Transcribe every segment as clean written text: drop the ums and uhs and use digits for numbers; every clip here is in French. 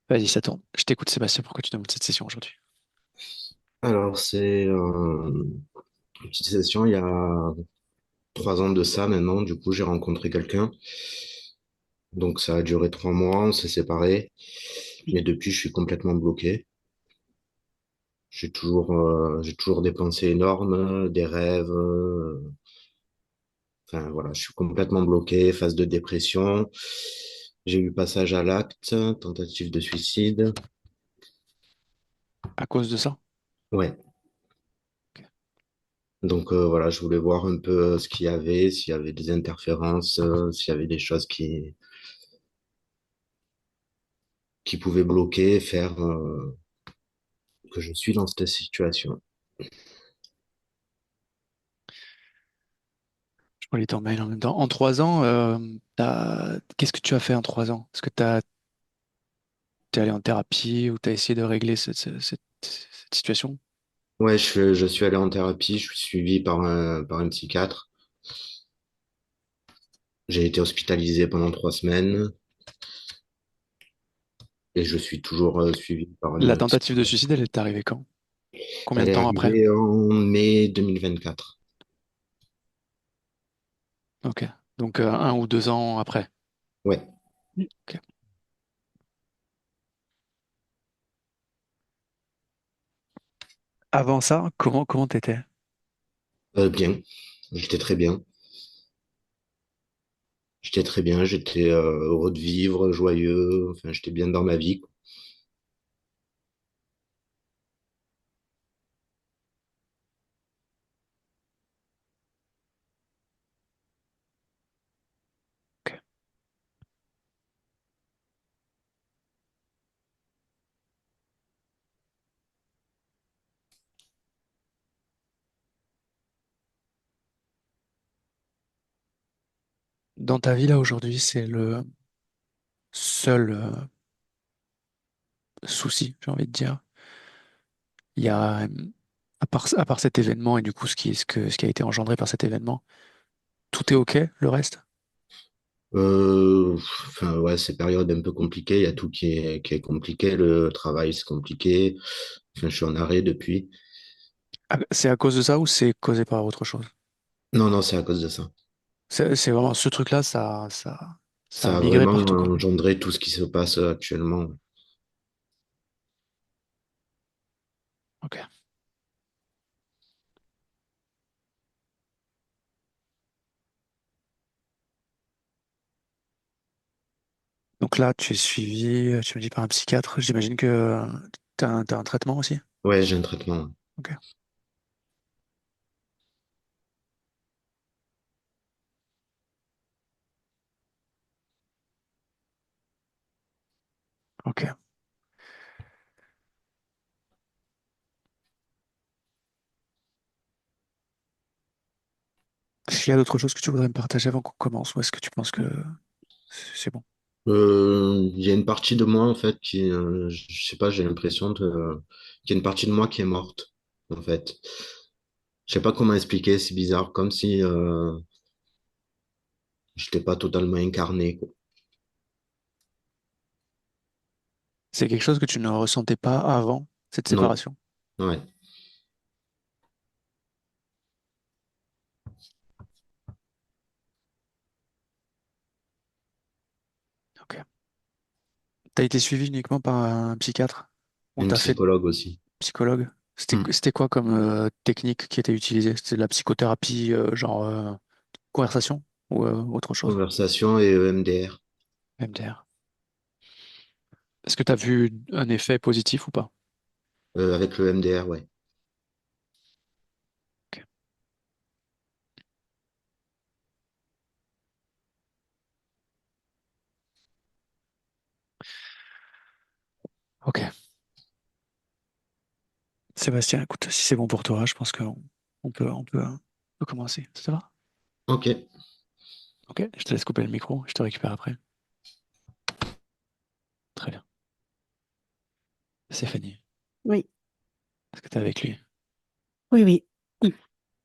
Vas-y, ça tourne. Je t'écoute, Sébastien, pourquoi tu demandes cette session aujourd'hui? Alors, c'est une petite session il y a 3 ans de ça maintenant. Du coup, j'ai rencontré quelqu'un. Donc, ça a duré 3 mois, on s'est séparés. Mais depuis, je suis complètement bloqué. J'ai toujours des pensées énormes, des rêves. Enfin, voilà, je suis complètement bloqué, phase de dépression. J'ai eu passage à l'acte, tentative de suicide. À cause de ça? Ouais. Ok. Donc, voilà, je voulais voir un peu ce qu'il y avait, s'il y avait des interférences, s'il y avait des choses qui pouvaient bloquer, faire que je suis dans cette situation. Je prends les ton mail en même temps. En 3 ans, qu'est-ce que tu as fait en 3 ans? Est-ce que t'es allé en thérapie ou t'as essayé de régler cette situation? Ouais, je suis allé en thérapie, je suis suivi par un psychiatre. J'ai été hospitalisé pendant 3 semaines et je suis toujours suivi par La une tentative de psychologue. suicide, elle est arrivée quand? Combien Elle de est temps après? arrivée en mai 2024. Ok. Donc 1 ou 2 ans après. Ouais, Ok. Avant ça, comment t'étais? bien. J'étais très bien. J'étais très bien, j'étais heureux de vivre, joyeux, enfin, j'étais bien dans ma vie. Ok. Dans ta vie là aujourd'hui, c'est le seul souci, j'ai envie de dire. Il y a, à part cet événement et du coup ce qui a été engendré par cet événement, tout est OK, le reste? Enfin, ouais, ces périodes un peu compliquées, il y a tout qui est compliqué, le travail c'est compliqué, enfin, je suis en arrêt depuis. C'est à cause de ça ou c'est causé par autre chose? Non, non, c'est à cause de ça. C'est vraiment ce truc-là, ça a Ça a migré vraiment partout, quoi. engendré tout ce qui se passe actuellement. OK. Donc là, tu es suivi, tu me dis par un psychiatre. J'imagine que t'as un traitement aussi? Ouais, j'ai un traitement. OK. OK. Est-ce qu'il y a d'autres choses que tu voudrais me partager avant qu'on commence ou est-ce que tu penses que c'est bon? Il y a une partie de moi, en fait, je sais pas, j'ai l'impression qu'il y a une partie de moi qui est morte, en fait. Je sais pas comment expliquer, c'est bizarre, comme si j'étais pas totalement incarné, quoi. C'est quelque chose que tu ne ressentais pas avant cette Non, séparation? ouais. OK. T'as été suivi uniquement par un psychiatre? On Une t'a fait psychologue aussi. psychologue? C'était Hmm. c'était quoi comme technique qui était utilisée? C'était de la psychothérapie, genre conversation ou autre chose? Conversation et EMDR. MDR. Est-ce que tu as vu un effet positif ou pas? Avec le EMDR, ouais. Ok. Ok. Sébastien, écoute, si c'est bon pour toi, je pense qu'on peut commencer. Ça te va? Ok, Ok, je te laisse couper le micro, je te récupère après. Très bien. C'est fini. Oui, Est-ce que t'es avec lui? oui, oui,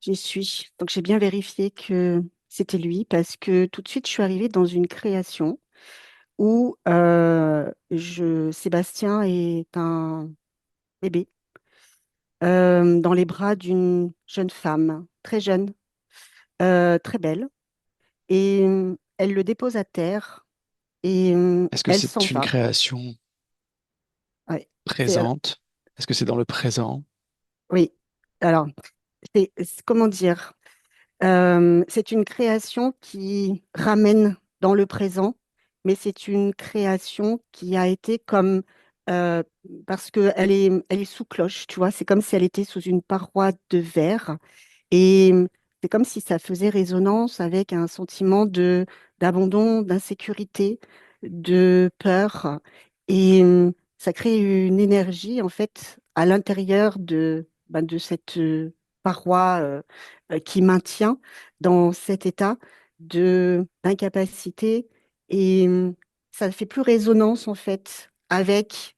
j'y suis. Donc j'ai bien vérifié que c'était lui parce que tout de suite je suis arrivée dans une création où Sébastien est un bébé dans les bras d'une jeune femme, très jeune, très belle, et elle le dépose à terre et Est-ce que elle s'en c'est une va. création Ouais. C'est, présente? Est-ce que c'est dans le présent? oui. Alors, comment dire? C'est une création qui ramène dans le présent, mais c'est une création qui a été comme euh, parce elle est sous cloche, tu vois. C'est comme si elle était sous une paroi de verre. Et c'est comme si ça faisait résonance avec un sentiment d'abandon, d'insécurité, de peur. Et ça crée une énergie, en fait, à l'intérieur de cette paroi qui maintient dans cet état d'incapacité. Et ça ne fait plus résonance, en fait, avec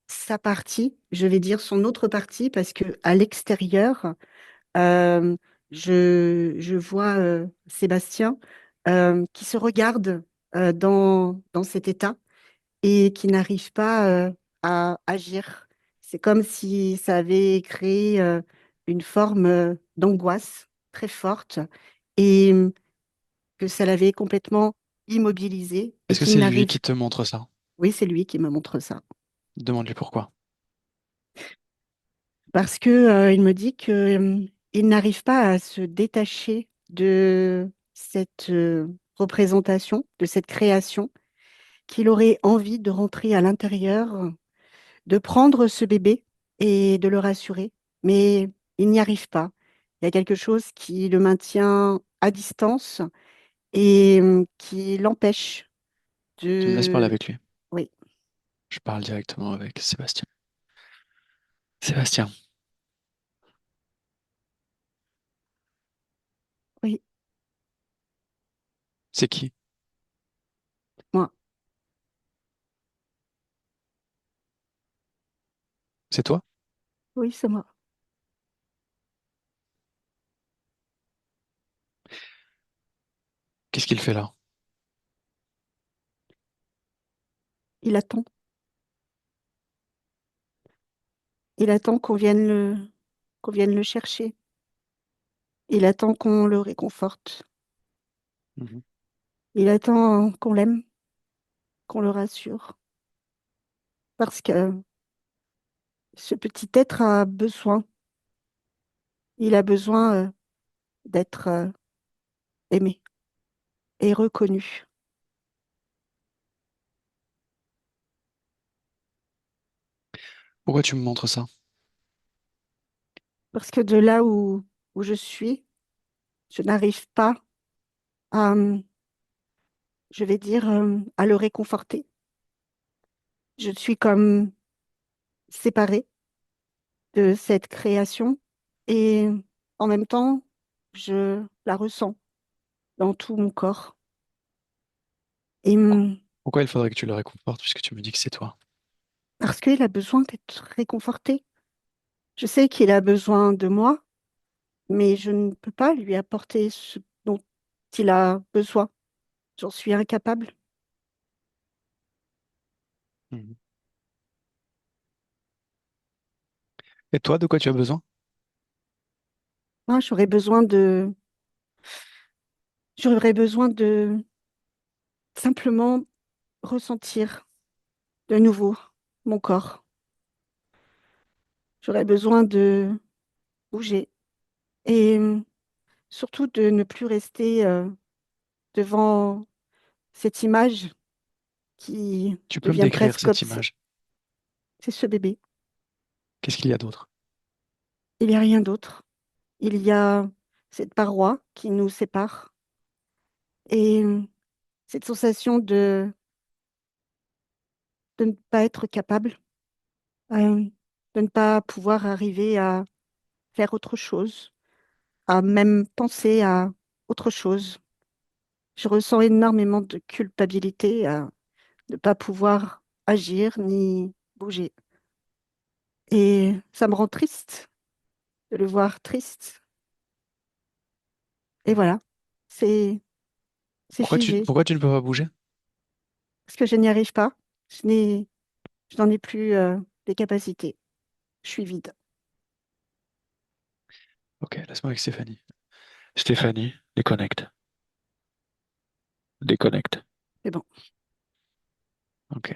sa partie, je vais dire son autre partie, parce que à l'extérieur, euh, je vois Sébastien qui se regarde dans cet état et qui n'arrive pas à agir. C'est comme si ça avait créé une forme d'angoisse très forte et que ça l'avait complètement immobilisé et Est-ce que qu'il c'est lui n'arrive... qui te montre ça? Oui, c'est lui qui me montre ça. Demande-lui pourquoi. Parce que, il me dit que, il n'arrive pas à se détacher de cette représentation, de cette création, qu'il aurait envie de rentrer à l'intérieur, de prendre ce bébé et de le rassurer, mais il n'y arrive pas. Il y a quelque chose qui le maintient à distance et qui l'empêche Tu me laisses parler de... avec lui. Oui, Je parle directement avec Sébastien. Sébastien, oui, c'est qui? moi, C'est toi? oui, c'est moi. Qu'est-ce qu'il fait là? Il attend. Il attend qu'on vienne le chercher. Il attend qu'on le réconforte. Mhm. Il attend qu'on l'aime, qu'on le rassure. Parce que ce petit être a besoin, il a besoin d'être aimé et reconnu. Pourquoi tu me montres ça? Parce que de là où je suis, je n'arrive pas à, je vais dire, à le réconforter. Je suis comme séparée de cette création et en même temps, je la ressens dans tout mon corps. Et Pourquoi il faudrait que tu le réconfortes puisque tu me dis que c'est toi? parce qu'il a besoin d'être réconforté. Je sais qu'il a besoin de moi, mais je ne peux pas lui apporter ce dont il a besoin. J'en suis incapable. Mhm. Et toi, de quoi tu as besoin? Moi, j'aurais besoin de simplement ressentir de nouveau mon corps. J'aurais besoin de bouger et surtout de ne plus rester devant cette image qui Tu peux me devient décrire presque cette image. c'est ce bébé. Qu'est-ce qu'il y a d'autre? Il n'y a rien d'autre. Il y a cette paroi qui nous sépare et cette sensation de ne pas être capable, euh, de ne pas pouvoir arriver à faire autre chose, à même penser à autre chose. Je ressens énormément de culpabilité à ne pas pouvoir agir ni bouger. Et ça me rend triste de le voir triste. Et voilà, c'est c'est figé Pourquoi tu ne peux pas bouger? parce que je n'y arrive pas. Je n'ai, je n'en ai plus les capacités. Je suis vide. Ok, laisse-moi avec Stéphanie. Stéphanie, déconnecte. Déconnecte. C'est bon. Ok.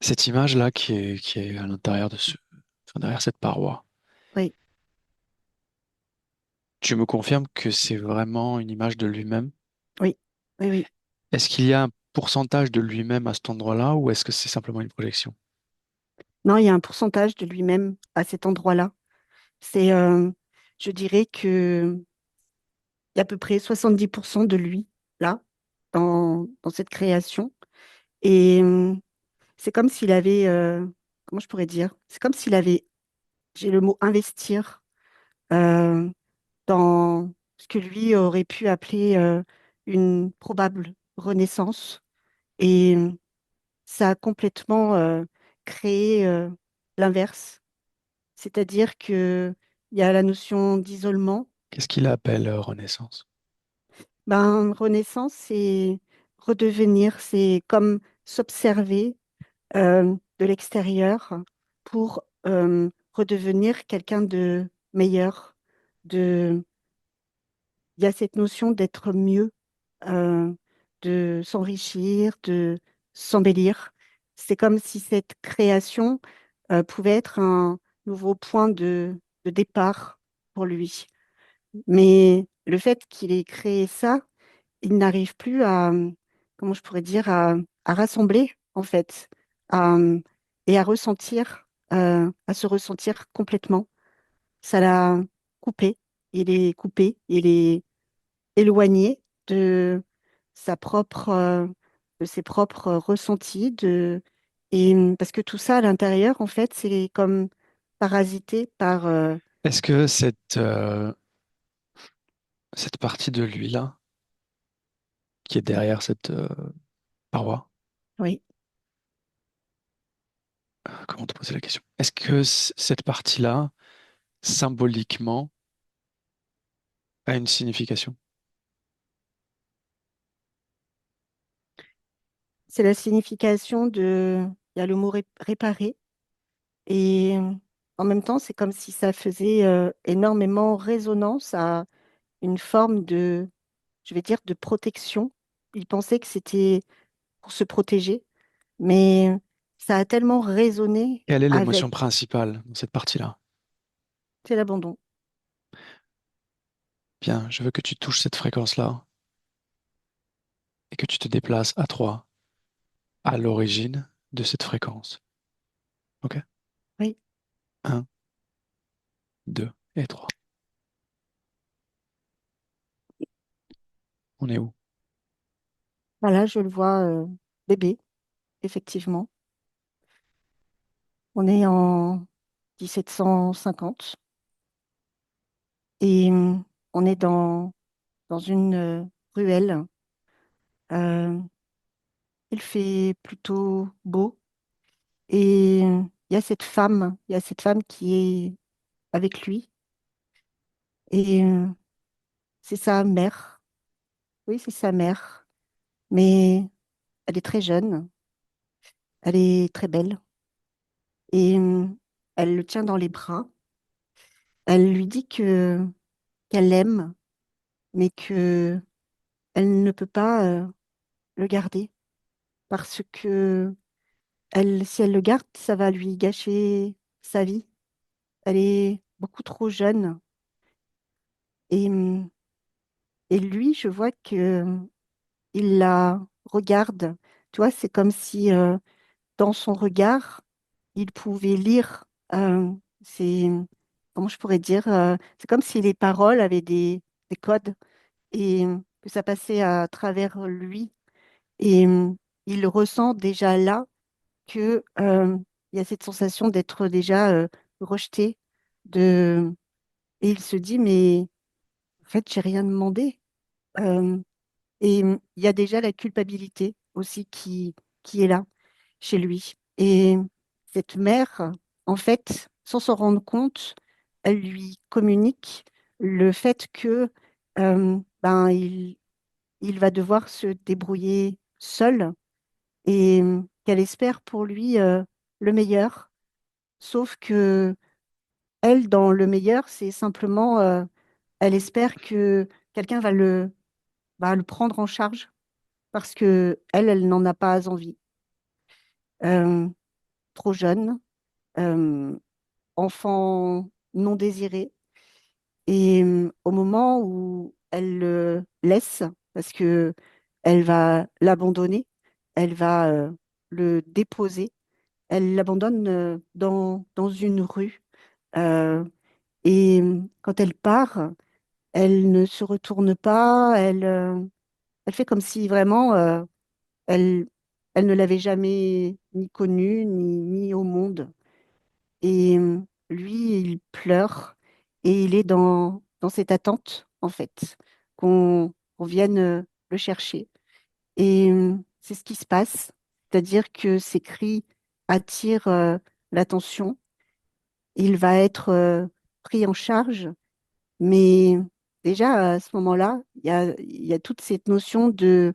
Cette image-là qui est à l'intérieur enfin, derrière cette paroi, Oui, tu me confirmes que c'est vraiment une image de lui-même? oui, oui, oui. Est-ce qu'il y a un pourcentage de lui-même à cet endroit-là ou est-ce que c'est simplement une projection? Non, il y a un pourcentage de lui-même à cet endroit-là. C'est, je dirais que il y a à peu près 70% de lui là, dans cette création. Et c'est comme s'il avait, comment je pourrais dire? C'est comme s'il avait, j'ai le mot investir, euh, dans ce que lui aurait pu appeler une probable renaissance. Et ça a complètement créé l'inverse. C'est-à-dire que il y a la notion d'isolement. Qu'est-ce qu'il appelle renaissance? Ben, renaissance, c'est redevenir, c'est comme s'observer de l'extérieur pour redevenir quelqu'un de meilleur. De, il y a cette notion d'être mieux, euh, de s'enrichir, de s'embellir. C'est comme si cette création pouvait être un nouveau point de départ pour lui. Mais le fait qu'il ait créé ça, il n'arrive plus à, comment je pourrais dire, à rassembler, en fait, à, et à ressentir, à se ressentir complètement. Ça l'a coupé. Il est coupé, il est éloigné de sa propre, de ses propres ressentis, et parce que tout ça à l'intérieur, en fait, c'est comme parasité par, Est-ce que cette partie de lui-là, qui est derrière cette paroi, oui, comment te poser la question? Est-ce que cette partie-là, symboliquement, a une signification? c'est la signification il y a le mot réparer. Et en même temps, c'est comme si ça faisait énormément résonance à une forme de, je vais dire, de protection. Il pensait que c'était pour se protéger, mais ça a tellement résonné Quelle est avec, l'émotion principale dans cette partie-là? c'est l'abandon. Bien, je veux que tu touches cette fréquence-là et que tu te déplaces à 3 à l'origine de cette fréquence. Ok? Oui, Un, 2 et 3. On est où? voilà, je le vois bébé, effectivement. On est en 1750 et on est dans une ruelle. Euh, il fait plutôt beau. Et il y a cette femme qui est avec lui. Et c'est sa mère. Oui, c'est sa mère. Mais elle est très jeune. Elle est très belle. Et elle le tient dans les bras. Elle lui dit qu'elle l'aime, mais que elle ne peut pas le garder parce que si elle le garde, ça va lui gâcher sa vie. Elle est beaucoup trop jeune. Et, et lui, je vois que il la regarde. Tu vois, c'est comme si dans son regard, il pouvait lire ses, comment je pourrais dire, c'est comme si les paroles avaient des codes et que ça passait à travers lui. Et il ressent déjà là que il y a cette sensation d'être déjà rejeté. De... Et il se dit, mais en fait, j'ai rien demandé. Euh, Et il y a déjà la culpabilité aussi qui est là chez lui. Et cette mère, en fait, sans s'en rendre compte, elle lui communique le fait que il va devoir se débrouiller seul et qu'elle espère pour lui le meilleur. Sauf que elle, dans le meilleur, c'est simplement, elle espère que quelqu'un va le prendre en charge parce que elle n'en a pas envie. Euh, Trop jeune, euh, enfant non désiré. Et au moment où elle le laisse, parce que elle va l'abandonner, elle va le déposer, elle l'abandonne dans une rue. Euh, et quand elle part, elle ne se retourne pas, elle fait comme si vraiment elle, elle ne l'avait jamais ni connu, ni mis au monde. Et lui, il pleure et il est dans cette attente, en fait, qu'on vienne le chercher. Et c'est ce qui se passe, c'est-à-dire que ces cris attirent l'attention. Il va être pris en charge, mais déjà à ce moment-là, il y a toute cette notion de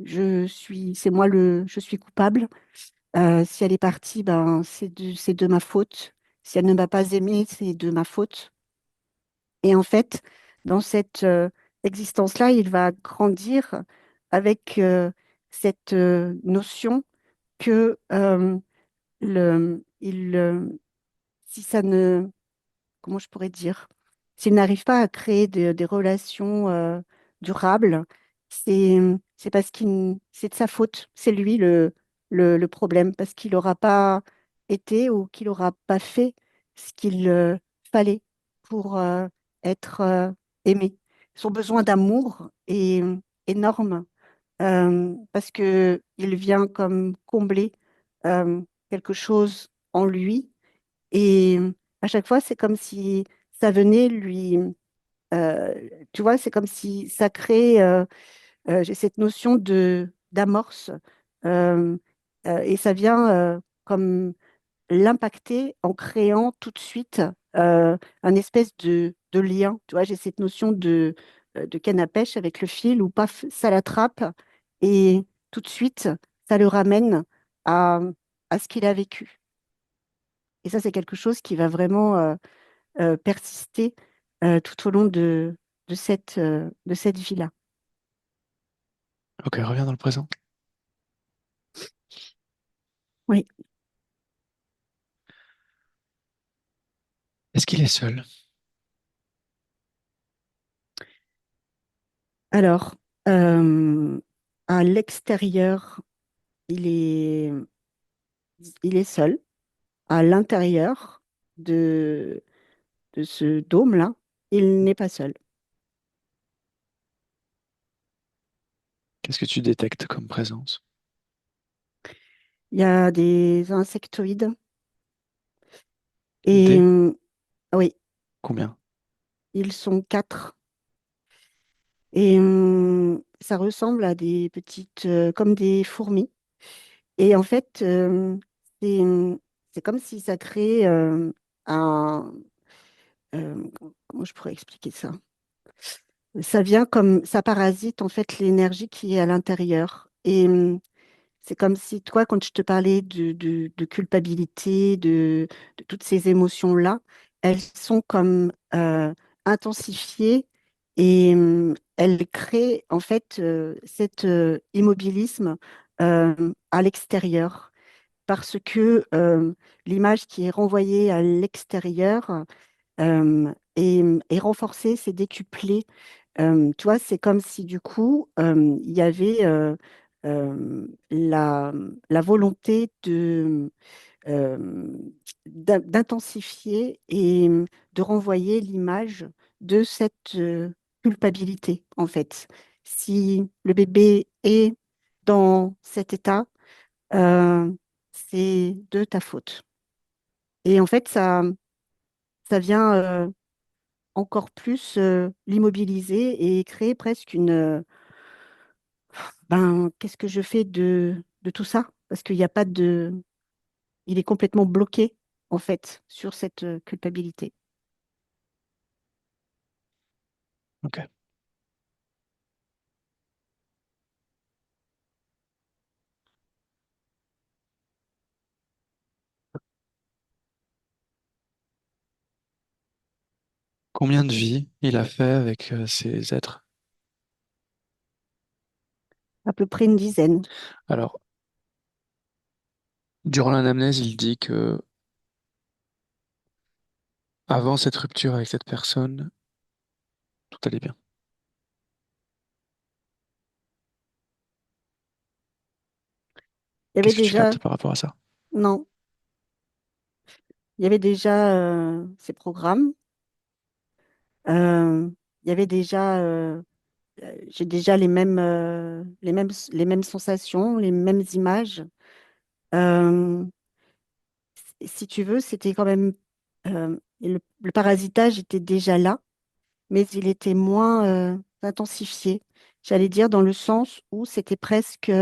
je suis coupable. Si elle est partie, ben, c'est de ma faute. Si elle ne m'a pas aimée, c'est de ma faute. Et en fait, dans cette existence-là, il va grandir avec cette notion que il, si ça ne, comment je pourrais dire, s'il n'arrive pas à créer des relations durables, c'est parce c'est de sa faute. C'est lui le problème, parce qu'il n'aura pas été ou qu'il n'aura pas fait ce qu'il fallait pour être aimé. Son besoin d'amour est énorme parce que il vient comme combler quelque chose en lui et à chaque fois, c'est comme si ça venait lui, euh, tu vois, c'est comme si ça crée, j'ai cette notion de d'amorce, euh, et ça vient comme l'impacter en créant tout de suite un espèce de lien. Tu vois, j'ai cette notion de canne à pêche avec le fil où paf, ça l'attrape et tout de suite, ça le ramène à, à ce qu'il a vécu. Et ça, c'est quelque chose qui va vraiment persister tout au long de cette vie-là. Ok, reviens dans le présent. Oui. Est-ce qu'il est seul? Alors, euh, à l'extérieur, il est, il est seul. À l'intérieur de ce dôme-là, il n'est pas seul. Qu'est-ce que tu détectes comme présence? Il y a des insectoïdes et Des? oui, Combien? ils sont quatre. Et ça ressemble à des petites, comme des fourmis. Et en fait, c'est c'est comme si ça crée un... comment je pourrais expliquer ça? Ça vient comme... Ça parasite en fait l'énergie qui est à l'intérieur. Et c'est comme si toi, quand je te parlais de culpabilité, de toutes ces émotions-là, elles sont comme intensifiées et elles créent en fait cet immobilisme à l'extérieur parce que l'image qui est renvoyée à l'extérieur est renforcée, c'est décuplé. Tu vois, c'est comme si du coup, il y avait la volonté euh, d'intensifier et de renvoyer l'image de cette culpabilité, en fait. Si le bébé est dans cet état, euh, c'est de ta faute. Et en fait, ça vient encore plus l'immobiliser et créer presque ben, qu'est-ce que je fais de tout ça? Parce qu'il n'y a pas de, il est complètement bloqué, en fait, sur cette culpabilité. Ok. Combien de vies il a fait avec ces êtres? À peu près une dizaine. Alors, durant l'anamnèse, il dit que avant cette rupture avec cette personne, tout allait bien. Il y avait Qu'est-ce que tu déjà, captes par rapport à ça? non, il y avait déjà ces programmes. Il y avait déjà, j'ai déjà les mêmes sensations, les mêmes images. Euh, Si tu veux, c'était quand même, le parasitage était déjà là, mais il était moins intensifié. J'allais dire dans le sens où c'était presque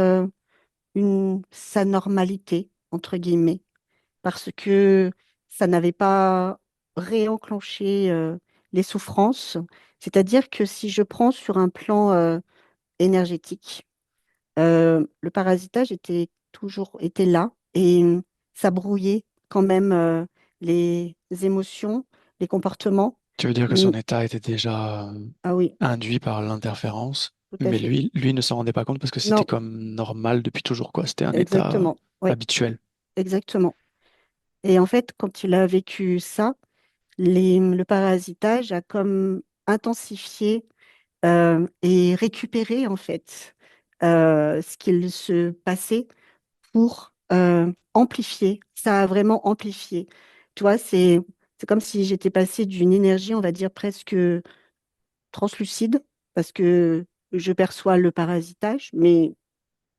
sa normalité, entre guillemets, parce que ça n'avait pas réenclenché les souffrances. C'est-à-dire que si je prends sur un plan énergétique, le parasitage était là et ça brouillait quand même les émotions, les comportements. Tu veux dire que Mm, son état était déjà ah oui, induit par l'interférence, tout à mais fait. lui ne s'en rendait pas compte parce que c'était Non, comme normal depuis toujours, quoi. C'était un état exactement. Oui, habituel. exactement. Et en fait, quand il a vécu ça, le parasitage a comme intensifié et récupéré en fait ce qu'il se passait pour amplifier. Ça a vraiment amplifié. Tu vois, c'est comme si j'étais passée d'une énergie, on va dire, presque translucide, parce que je perçois le parasitage, mais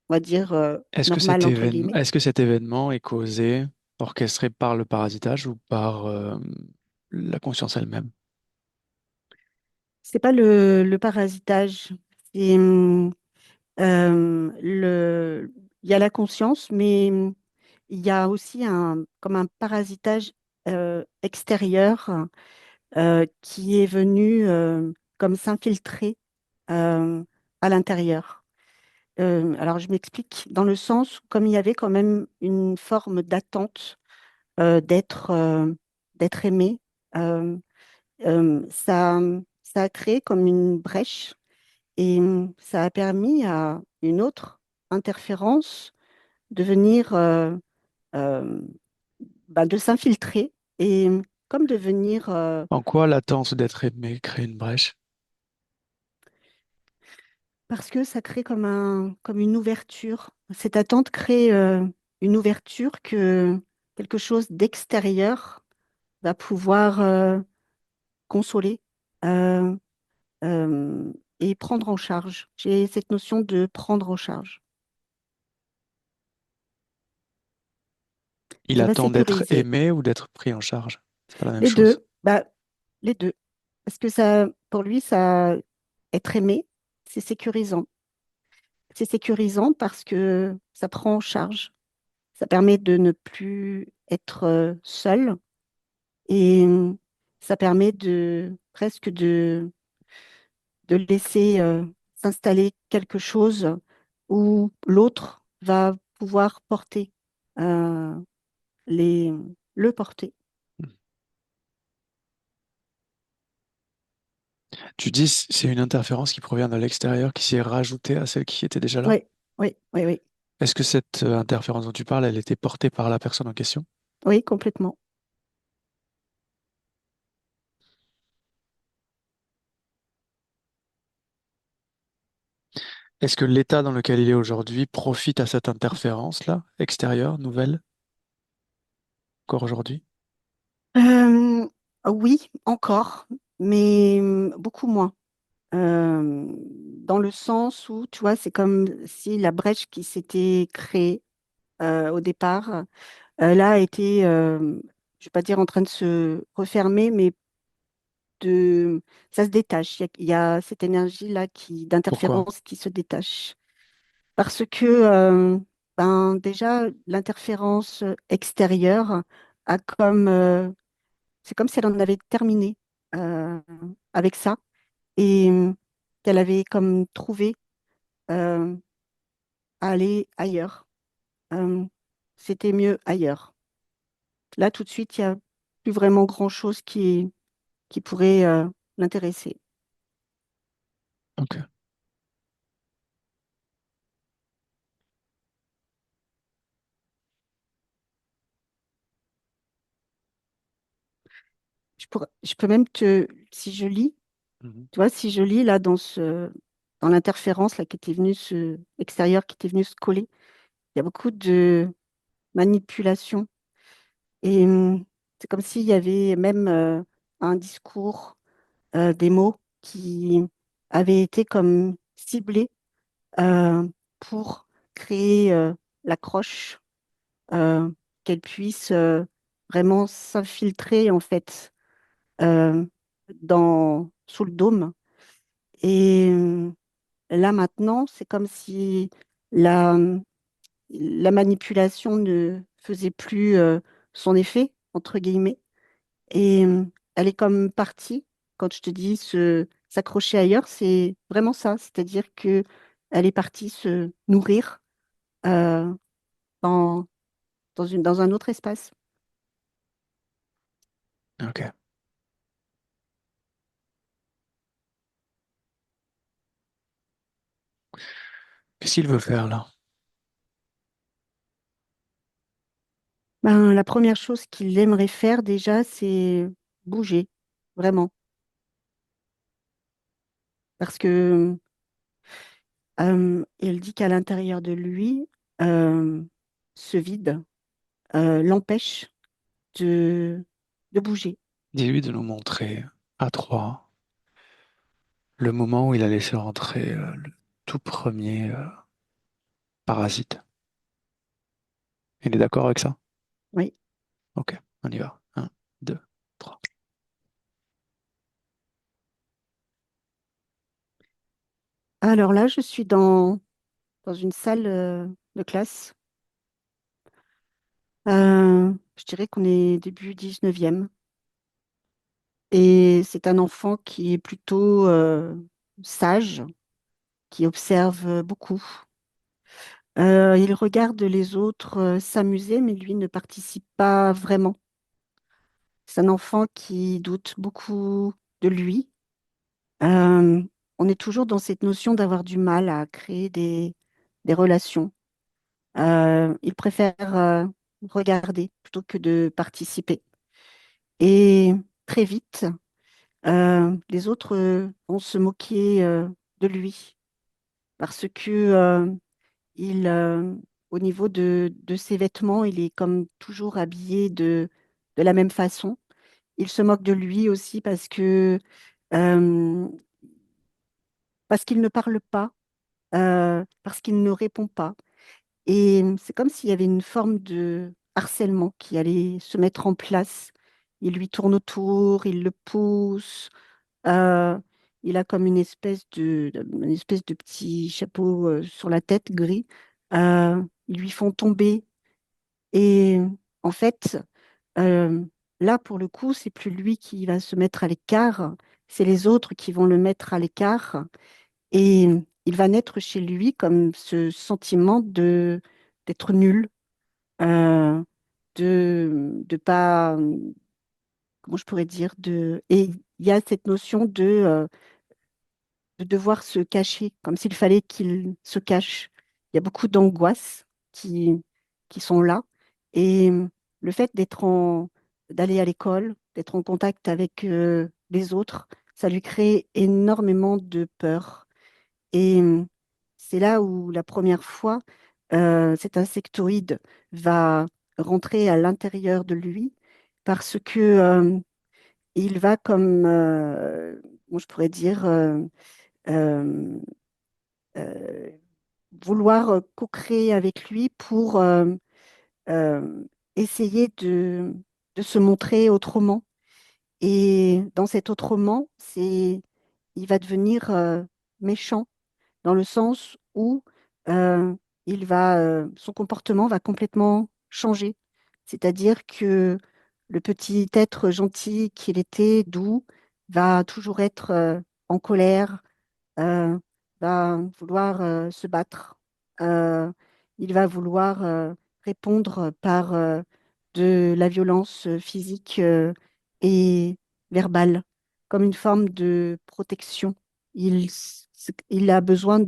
on va dire normal, entre guillemets. Est-ce que cet événement est causé, orchestré par le parasitage ou par la conscience elle-même? C'est pas le parasitage, c'est il y a la conscience, mais il y a aussi comme un parasitage extérieur qui est venu comme s'infiltrer euh, à l'intérieur. Alors, je m'explique dans le sens, comme il y avait quand même une forme d'attente euh, d'être euh, d'être aimé, euh, ça a créé comme une brèche et ça a permis à une autre interférence de venir, euh, de s'infiltrer et comme de venir En quoi l'attente d'être aimé crée une brèche? parce que ça crée comme une ouverture. Cette attente crée une ouverture que quelque chose d'extérieur va pouvoir consoler euh, euh, et prendre en charge. J'ai cette notion de prendre en charge. Il Ça va attend d'être sécuriser. aimé ou d'être pris en charge? C'est pas la même Les chose. deux, les deux. Parce que ça, pour lui, ça, être aimé, c'est sécurisant. C'est sécurisant parce que ça prend en charge. Ça permet de ne plus être seul et ça permet de presque de laisser s'installer quelque chose où l'autre va pouvoir porter euh, les, le porter. Tu dis c'est une interférence qui provient de l'extérieur qui s'est rajoutée à celle qui était déjà là? Oui, oui, oui, oui, Est-ce que cette interférence dont tu parles, elle était portée par la personne en question? oui, complètement. Est-ce que l'état dans lequel il est aujourd'hui profite à cette interférence-là, extérieure, nouvelle, encore aujourd'hui? Euh, oui, encore, mais beaucoup moins. Dans le sens où, tu vois, c'est comme si la brèche qui s'était créée au départ, là, a été, je vais pas dire en train de se refermer, mais ça se détache. Il y a cette énergie-là Pourquoi? d'interférence qui se détache. Parce que, déjà, l'interférence extérieure a c'est comme si elle en avait terminé euh, avec ça et qu'elle avait comme trouvé euh, à aller ailleurs. Euh, C'était mieux ailleurs. Là, tout de suite, il n'y a plus vraiment grand-chose qui est. qui pourrait l'intéresser. Ok. Je peux même si je lis, Mhm. tu vois, si je lis là dans l'interférence là qui était venue extérieure qui était venue se coller, il y a beaucoup de manipulation et c'est comme s'il y avait même un discours, des mots qui avaient été comme ciblés euh, pour créer l'accroche, euh, qu'elle puisse vraiment s'infiltrer en fait euh, sous le dôme. Et là maintenant, c'est comme si la, la manipulation ne faisait plus son effet, entre guillemets, et elle est comme partie. Quand je te dis s'accrocher ailleurs, c'est vraiment ça, c'est-à-dire que elle est partie se nourrir euh, dans, dans un autre espace. Ok. Qu'est-ce qu'il veut faire là? Ben, la première chose qu'il aimerait faire déjà, c'est bouger, vraiment. Parce que il dit qu'à l'intérieur de lui, euh, ce vide l'empêche de, de bouger. Dis-lui de nous montrer à trois le moment où il a laissé rentrer le tout premier parasite. Il est d'accord avec ça? Oui. Ok, on y va. Un, deux, trois. Alors là, je suis dans une salle de classe. Je dirais qu'on est début 19e. Et c'est un enfant qui est plutôt sage, qui observe beaucoup. Il regarde les autres s'amuser, mais lui ne participe pas vraiment. C'est un enfant qui doute beaucoup de lui. Euh, on est toujours dans cette notion d'avoir du mal à créer des relations. Il préfère regarder plutôt que de participer. Et très vite, les autres vont se moquer de lui parce que il, au niveau de ses vêtements, il est comme toujours habillé de la même façon. Il se moque de lui aussi euh, parce qu'il ne parle pas, parce qu'il ne répond pas. Et c'est comme s'il y avait une forme de harcèlement qui allait se mettre en place. Il lui tourne autour, il le pousse. euh, il a comme une espèce de petit chapeau sur la tête gris. Ils lui font tomber. Et en fait, euh, là, pour le coup, c'est plus lui qui va se mettre à l'écart, c'est les autres qui vont le mettre à l'écart. Et il va naître chez lui comme ce sentiment d'être nul, euh, de pas, comment je pourrais dire, et il y a cette notion de devoir se cacher, comme s'il fallait qu'il se cache. Il y a beaucoup d'angoisses qui sont là. Et le fait d'aller à l'école, d'être en contact avec les autres, ça lui crée énormément de peur. Et c'est là où la première fois, cet insectoïde va rentrer à l'intérieur de lui parce que il va comme, comment je pourrais dire, euh, euh, vouloir co-créer avec lui pour euh, essayer de se montrer autrement. Et dans cet autrement, il va devenir méchant dans le sens où euh, son comportement va complètement changer. C'est-à-dire que le petit être gentil qu'il était, doux, va toujours être en colère, euh, va vouloir se battre. Euh, il va vouloir répondre par de la violence physique et verbale. comme une forme de protection. Il a besoin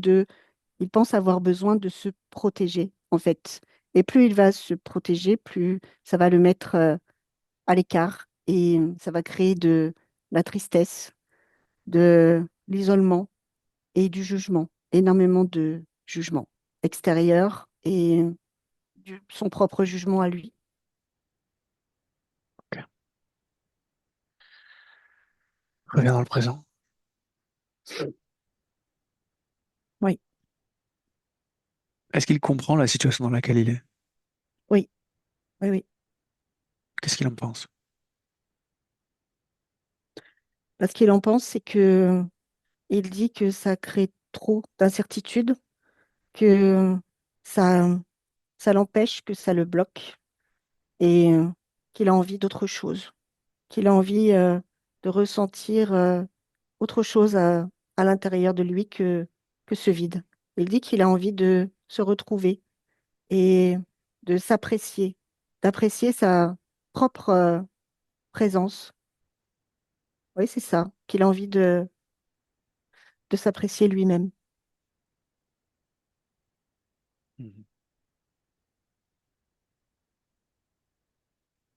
il pense avoir besoin de se protéger, en fait. Et plus il va se protéger, plus ça va le mettre à l'écart et ça va créer de la tristesse, de l'isolement et du jugement, énormément de jugement extérieur et son propre jugement à lui. Ok. Reviens dans le présent. Oui, Est-ce qu'il comprend la situation dans laquelle il est? oui, oui, oui. Qu'est-ce qu'il en pense? Parce qu'il en pense, c'est que il dit que ça crée trop d'incertitudes, que ça, ça l'empêche, que ça le bloque et qu'il a envie d'autre chose, qu'il a envie de ressentir autre chose à l'intérieur de lui que ce vide. Il dit qu'il a envie de se retrouver et de s'apprécier, d'apprécier sa propre présence. Oui, c'est ça, qu'il a envie de s'apprécier lui-même. Mhm.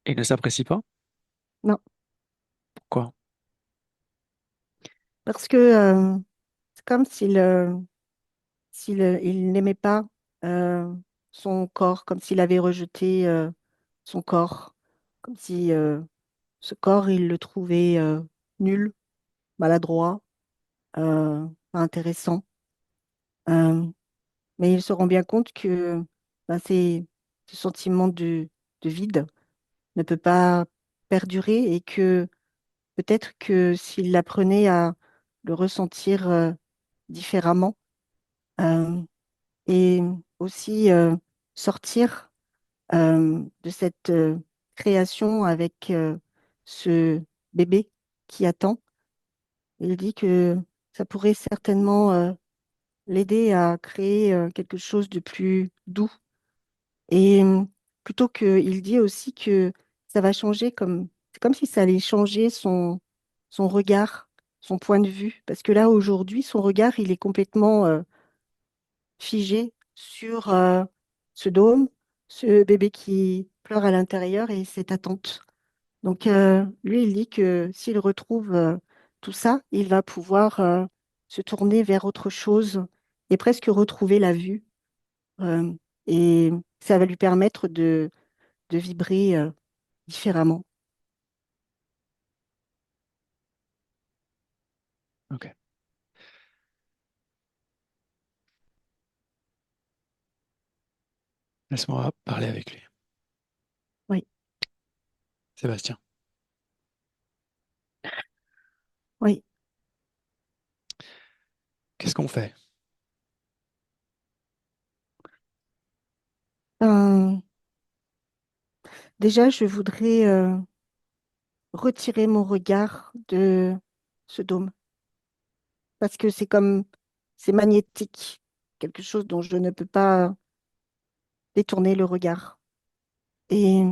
Et il ne s'apprécie pas? Non, Pourquoi? parce que c'est comme s'il il n'aimait pas euh, son corps, comme s'il avait rejeté son corps, comme si ce corps, il le trouvait nul, maladroit, pas intéressant. Euh, mais il se rend bien compte que ben, ce sentiment de vide ne peut pas perdurer et que peut-être que s'il apprenait à le ressentir différemment euh, et aussi sortir de cette création avec ce bébé qui attend, il dit que ça pourrait certainement l'aider à créer quelque chose de plus doux. Et plutôt que, il dit aussi que ça va changer c'est comme si ça allait changer son regard, son point de vue. Parce que là, aujourd'hui, son regard, il est complètement figé sur ce dôme, ce bébé qui pleure à l'intérieur et cette attente. Donc, lui, il dit que s'il retrouve tout ça, il va pouvoir se tourner vers autre chose et presque retrouver la vue. euh, et ça va lui permettre de vibrer différemment. Ok. Laisse-moi parler avec lui. Oui, Sébastien, oui. qu'est-ce qu'on fait? Euh, déjà, je voudrais retirer mon regard de ce dôme parce que c'est magnétique, quelque chose dont je ne peux pas détourner le regard. Et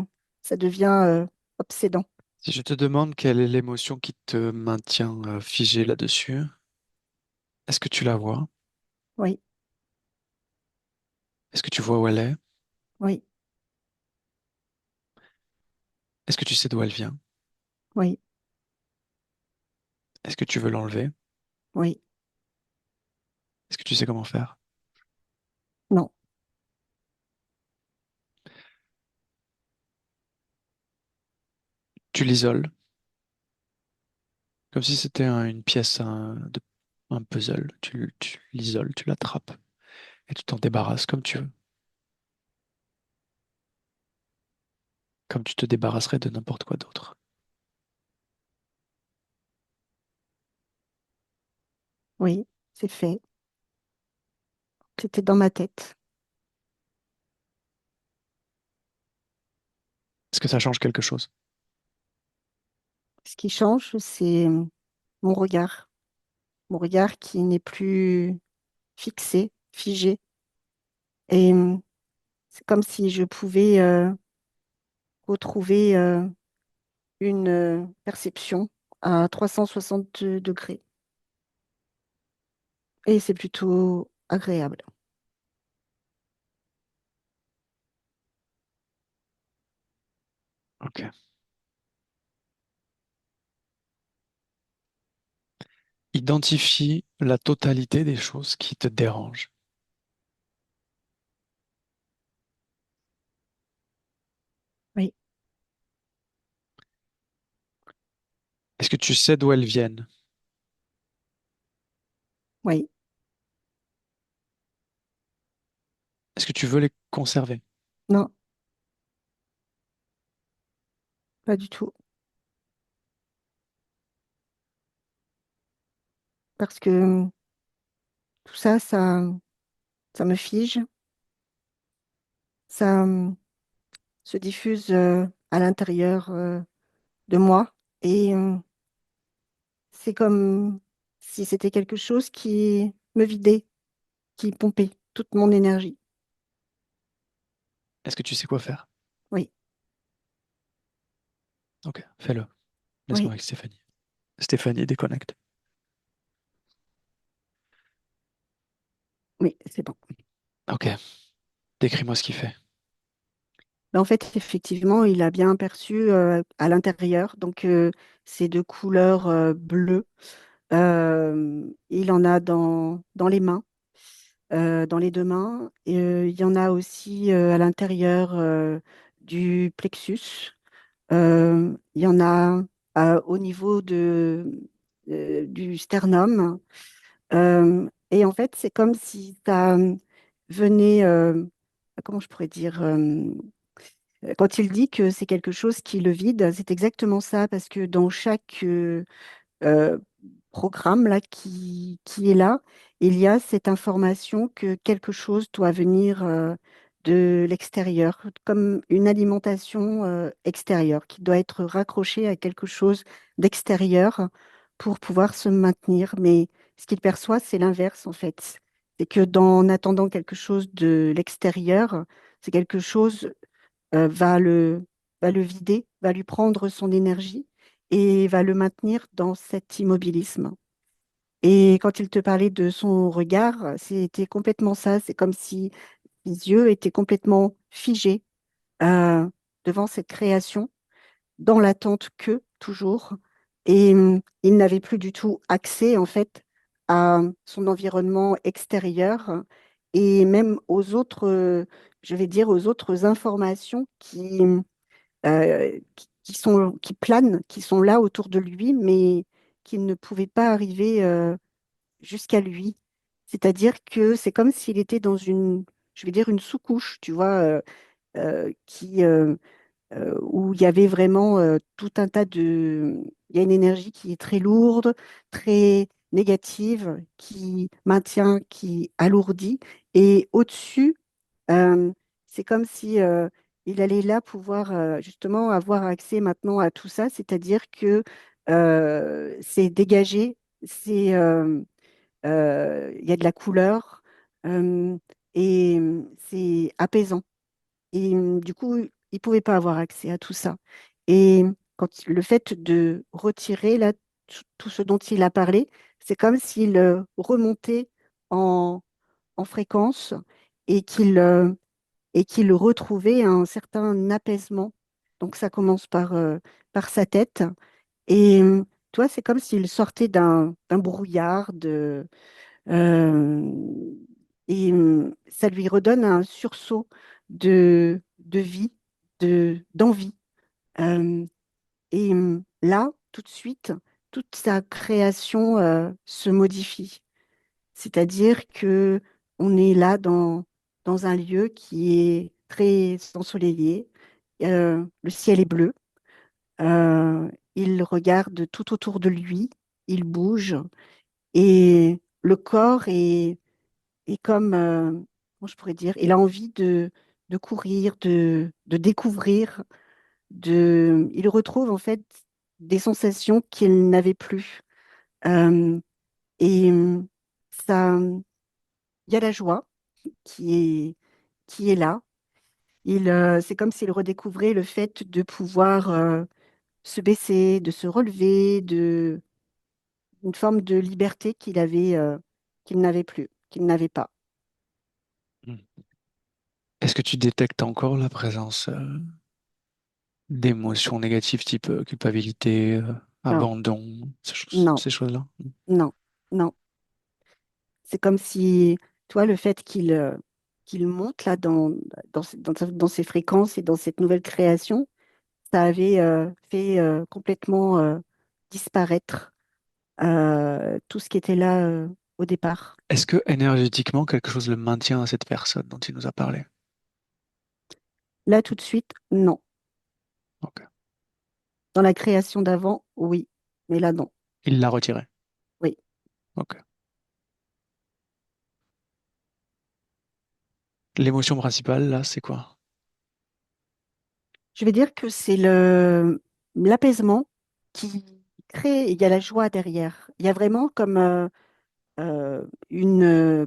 ça devient obsédant. Si je te demande quelle est l'émotion qui te maintient figé là-dessus, est-ce que tu la vois? Oui, Est-ce que tu vois où elle est? oui, Est-ce que tu sais d'où elle vient? oui, Est-ce que tu veux l'enlever? oui. Est-ce que tu sais comment faire? Non, Tu l'isoles, comme si c'était une pièce, un puzzle. Tu l'isoles, tu l'attrapes et tu t'en débarrasses comme tu veux, comme tu te débarrasserais de n'importe quoi d'autre. oui, c'est fait. C'était dans ma tête. Est-ce que ça change quelque chose? Ce qui change, c'est mon regard. Mon regard qui n'est plus fixé, figé. Et c'est comme si je pouvais retrouver une perception, à 360 degrés. Et c'est plutôt agréable. Ok. Identifie la totalité des choses qui te dérangent. Oui, Est-ce que tu sais d'où elles viennent? oui, Est-ce que tu veux les conserver? non, pas du tout. Parce que tout ça, ça me fige, ça se diffuse à l'intérieur de moi. Et c'est comme si c'était quelque chose qui me vidait, qui pompait toute mon énergie. Est-ce que tu sais quoi faire? Oui, Ok, fais-le. Laisse-moi oui, avec Stéphanie. Stéphanie, déconnecte. oui, c'est bon. Ok, décris-moi ce qu'il fait. Ben, en fait, effectivement, il a bien perçu à l'intérieur. Donc, c'est de couleur bleue. Il en a dans les mains, dans les deux mains. Et, il y en a aussi à l'intérieur du plexus. Il y en a au niveau du sternum. Et en fait, c'est comme si ça venait, comment je pourrais dire, quand il dit que c'est quelque chose qui le vide, c'est exactement ça, parce que dans chaque euh, programme là qui est là, il y a cette information que quelque chose doit venir de l'extérieur, comme une alimentation extérieure qui doit être raccrochée à quelque chose d'extérieur pour pouvoir se maintenir. Mais ce qu'il perçoit, c'est l'inverse en fait. C'est que en attendant quelque chose de l'extérieur, c'est quelque chose euh, va le, va le vider, va lui prendre son énergie et va le maintenir dans cet immobilisme. Et quand il te parlait de son regard, c'était complètement ça. C'est comme si les yeux étaient complètement figés euh, devant cette création, dans l'attente que, toujours. Et il n'avait plus du tout accès, en fait, à son environnement extérieur et même aux autres, je vais dire, aux autres informations qui planent, qui sont là autour de lui, mais qui ne pouvaient pas arriver jusqu'à lui. C'est-à-dire que c'est comme s'il était dans une, je vais dire, une sous-couche, tu vois, où il y avait vraiment tout un tas de... Il y a une énergie qui est très lourde, très négative, qui maintient, qui alourdit. Et au-dessus, euh, c'est comme si il allait là pouvoir justement avoir accès maintenant à tout ça, c'est-à-dire que c'est dégagé, il y a de la couleur et c'est apaisant. Et du coup, il ne pouvait pas avoir accès à tout ça. Et le fait de retirer là, tout ce dont il a parlé, c'est comme s'il remontait en, en fréquence et qu'il retrouvait un certain apaisement. Donc ça commence par sa tête. Et toi, c'est comme s'il sortait d'un brouillard euh, et ça lui redonne un sursaut de vie, d'envie. Euh, et là, tout de suite, toute sa création se modifie. C'est-à-dire que on est là dans un lieu qui est très ensoleillé. Le ciel est bleu. Il regarde tout autour de lui. Il bouge et le corps est comme, comment je pourrais dire, il a envie de courir, de découvrir, il retrouve en fait des sensations qu'il n'avait plus. Euh, et ça, il y a la joie qui qui est là. C'est comme s'il redécouvrait le fait de pouvoir se baisser, de se relever, une forme de liberté qu'il n'avait plus, qu'il n'avait pas. Hmm. Est-ce que tu détectes encore la présence d'émotions négatives type culpabilité, Non, abandon, non, ces choses-là? non, non. C'est comme si, toi, le fait qu'il monte là dans ses fréquences et dans cette nouvelle création, ça avait fait complètement disparaître tout ce qui était là au départ. Est-ce que énergétiquement quelque chose le maintient à cette personne dont il nous a parlé? Là, tout de suite, non. Ok. Dans la création d'avant, oui, mais là, non. Il l'a retiré. Oui. Ok. L'émotion principale, là, c'est quoi? Je vais dire que c'est l'apaisement qui crée, il y a la joie derrière. Il y a vraiment comme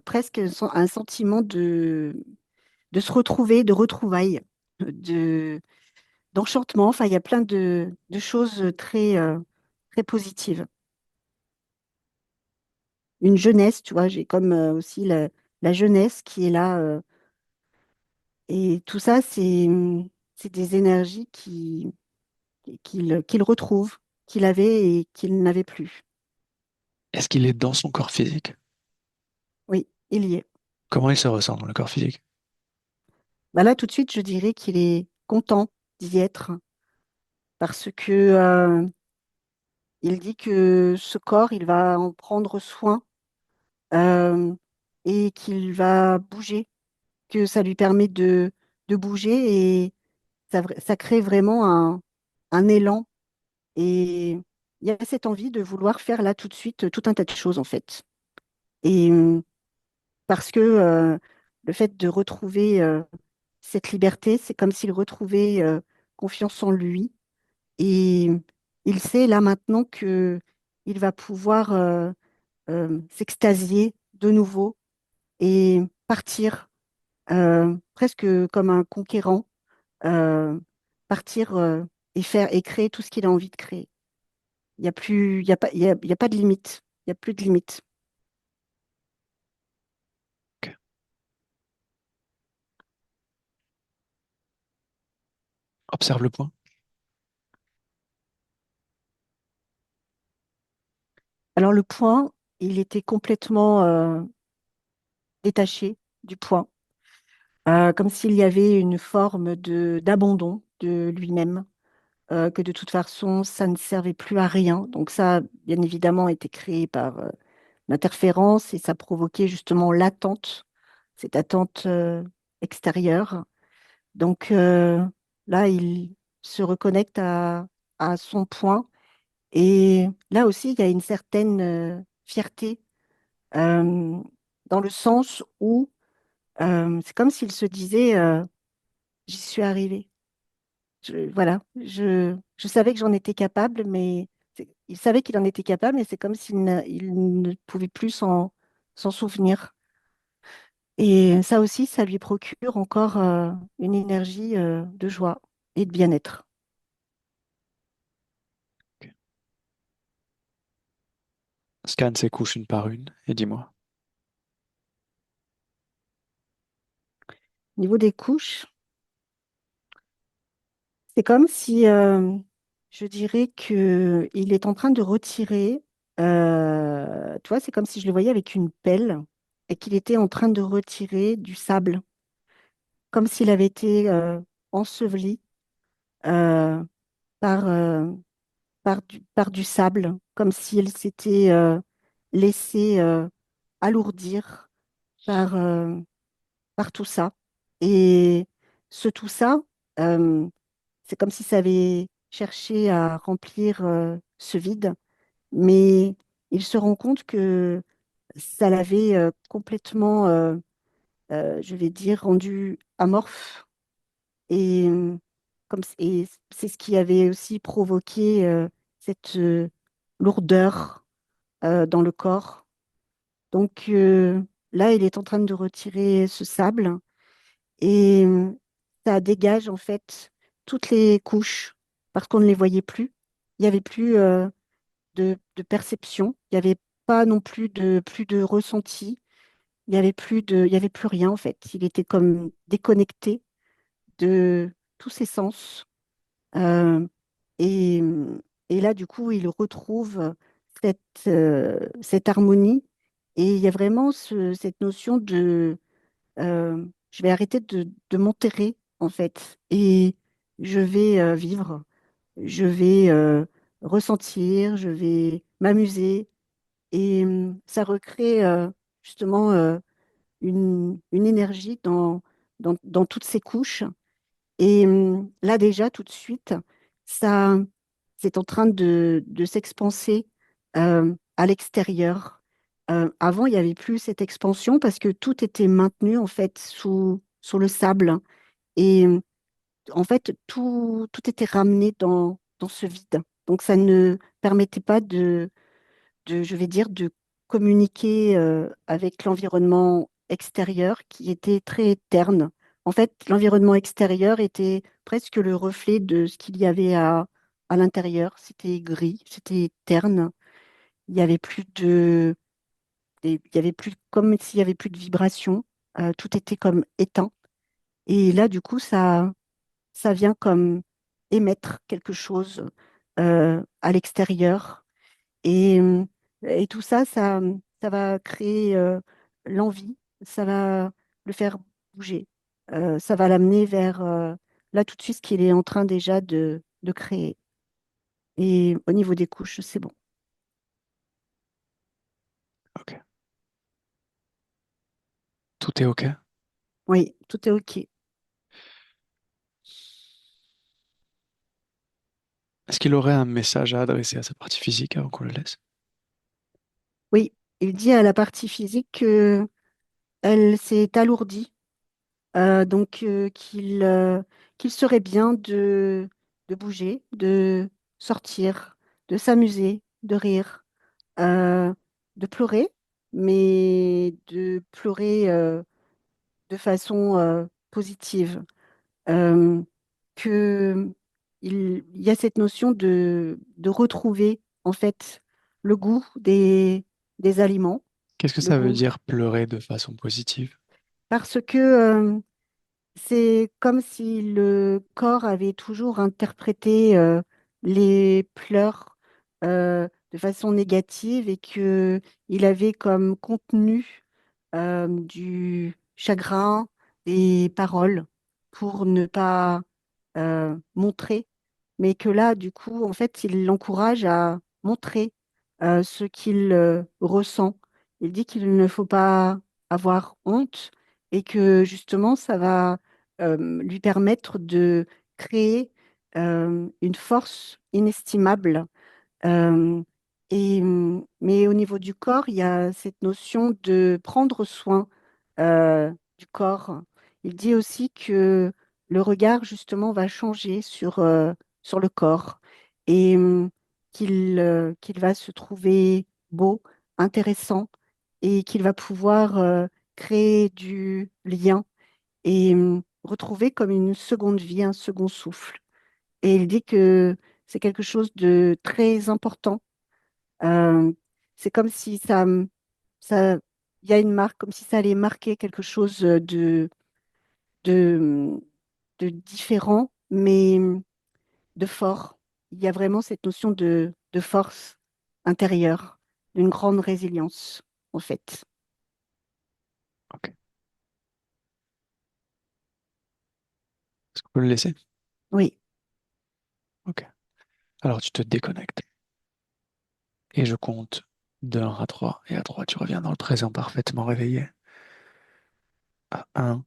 presque un sentiment de se retrouver, de retrouvailles, de, d'enchantement. Enfin, il y a plein de choses très positives. Une jeunesse, tu vois, j'ai comme aussi la jeunesse qui est là. Et tout ça, c'est des énergies qu'il retrouve, qu'il avait et qu'il n'avait plus. Est-ce qu'il est dans son corps physique? Oui, il y est. Comment il se ressent dans le corps physique? Bah là, tout de suite, je dirais qu'il est content d'y être parce que il dit que ce corps, il va en prendre soin euh, et qu'il va bouger, que ça lui permet de bouger et ça crée vraiment un élan. Et il y a cette envie de vouloir faire là tout de suite tout un tas de choses en fait. Et parce que le fait de retrouver cette liberté, c'est comme s'il retrouvait confiance en lui. Et il sait là maintenant que il va pouvoir s'extasier de nouveau et partir presque comme un conquérant, euh, partir et faire et créer tout ce qu'il a envie de créer. Il y a plus, il y a pas de limite. Il y a plus de limite. Ok. Observe le point. Alors le point, il était complètement détaché du point, comme s'il y avait une forme de d'abandon de lui-même, que de toute façon, ça ne servait plus à rien. Donc ça, bien évidemment, a été créé par l'interférence et ça provoquait justement l'attente, cette attente extérieure. Donc là, il se reconnecte à son point. Et là aussi, il y a une certaine fierté euh, dans le sens où c'est comme s'il se disait, j'y suis arrivé. Voilà, je savais que j'en étais capable, mais il savait qu'il en était capable, mais c'est comme il ne pouvait plus s'en souvenir. Et ça aussi, ça lui procure encore une énergie de joie et de bien-être. Ok. Scanne ses couches une par une et dis-moi. Au niveau des couches, c'est comme si je dirais que il est en train de retirer, tu vois, c'est comme si je le voyais avec une pelle et qu'il était en train de retirer du sable, comme s'il avait été enseveli euh, par, par du sable, comme s'il s'était laissé alourdir par, par tout ça. Et ce tout ça, euh, c'est comme si ça avait cherché à remplir ce vide, mais il se rend compte que ça l'avait complètement, je vais dire, rendu amorphe. Et, et c'est ce qui avait aussi provoqué cette lourdeur dans le corps. Donc là, il est en train de retirer ce sable et ça dégage en fait toutes les couches parce qu'on ne les voyait plus. il n'y avait plus de perception, il n'y avait pas non plus de ressenti, il y avait plus rien en fait. Il était comme déconnecté de tous ses sens. Euh, et, et là, du coup, il retrouve cette harmonie. Et il y a vraiment cette notion de je vais arrêter de m'enterrer, en fait, et je vais vivre, je vais ressentir, je vais m'amuser. Et ça recrée justement une énergie dans toutes ces couches. Et là, déjà, tout de suite, ça, c'est en train de s'expanser à l'extérieur. Avant, il n'y avait plus cette expansion parce que tout était maintenu en fait sous le sable. Et en fait, tout était ramené dans ce vide. Donc, ça ne permettait pas je vais dire, de communiquer avec l'environnement extérieur qui était très terne. En fait, l'environnement extérieur était presque le reflet de ce qu'il y avait à l'intérieur. C'était gris, c'était terne. Il y avait plus il y avait plus, comme s'il y avait plus de vibration. Tout était comme éteint. Et là, du coup, ça vient comme émettre quelque chose à l'extérieur et, et tout ça, ça va créer l'envie, ça va le faire bouger, ça va l'amener vers là tout de suite ce qu'il est en train déjà de créer. Et au niveau des couches, c'est bon. Ok. Tout est ok. Oui, tout est OK. Est-ce qu'il aurait un message à adresser à sa partie physique avant qu'on le laisse? Oui, il dit à la partie physique que elle s'est alourdie, donc qu'il serait bien de bouger, de sortir, de s'amuser, de rire euh, de pleurer, mais de pleurer de façon positive. Euh, que il y a cette notion de retrouver en fait le goût des aliments, Qu'est-ce que le ça veut goût, dire pleurer de façon positive? parce que c'est comme si le corps avait toujours interprété les pleurs de façon négative et que il avait comme contenu du chagrin, des paroles pour ne pas montrer, mais que là, du coup, en fait, il l'encourage à montrer ce qu'il ressent. Il dit qu'il ne faut pas avoir honte et que justement, ça va lui permettre de créer une force inestimable euh, mais au niveau du corps, il y a cette notion de prendre soin du corps. Il dit aussi que le regard, justement, va changer sur le corps et qu'il va se trouver beau, intéressant et qu'il va pouvoir créer du lien et retrouver comme une seconde vie, un second souffle. Et il dit que c'est quelque chose de très important. Euh, c'est comme si ça, il y a une marque, comme si ça allait marquer quelque chose de, de différent, mais de fort. Il y a vraiment cette notion de force intérieure, d'une grande résilience, en fait. Ok. Est-ce qu'on peut le laisser? Oui, Ok. Alors tu te déconnectes. Et je compte de 1 à 3. Et à 3, tu reviens dans le présent parfaitement réveillé. À 1,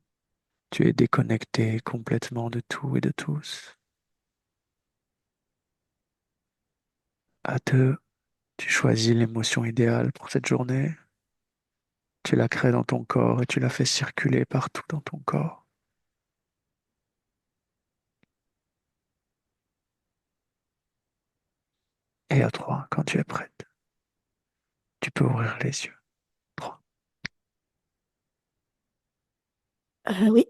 tu es déconnecté complètement de tout et de tous. À 2, tu choisis l'émotion idéale pour cette journée. Tu la crées dans ton corps et tu la fais circuler partout dans ton corps. Et à 3, quand tu es prête, tu peux ouvrir les yeux. 3. oui,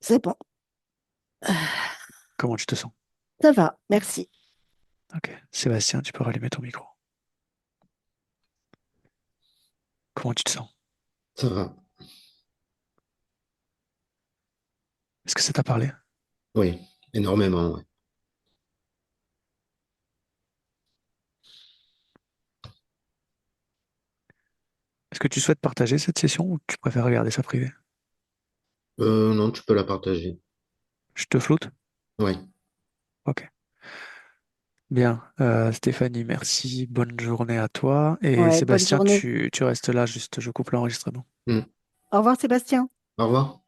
c'est bon. Comment tu te sens? Ça va, merci. Ok. Sébastien, tu peux rallumer ton micro. Comment tu te sens? Ça va. Est-ce que ça t'a parlé? Oui, énormément, ouais. Est-ce que tu souhaites partager cette session ou tu préfères regarder ça privé? Non, tu peux la partager. Je te floute? Ouais. Ok. Bien. Stéphanie, merci. Bonne journée à toi. Et Ouais, bonne Sébastien, journée. tu restes là, juste je coupe l'enregistrement. Mm. Au revoir, Sébastien. Au revoir.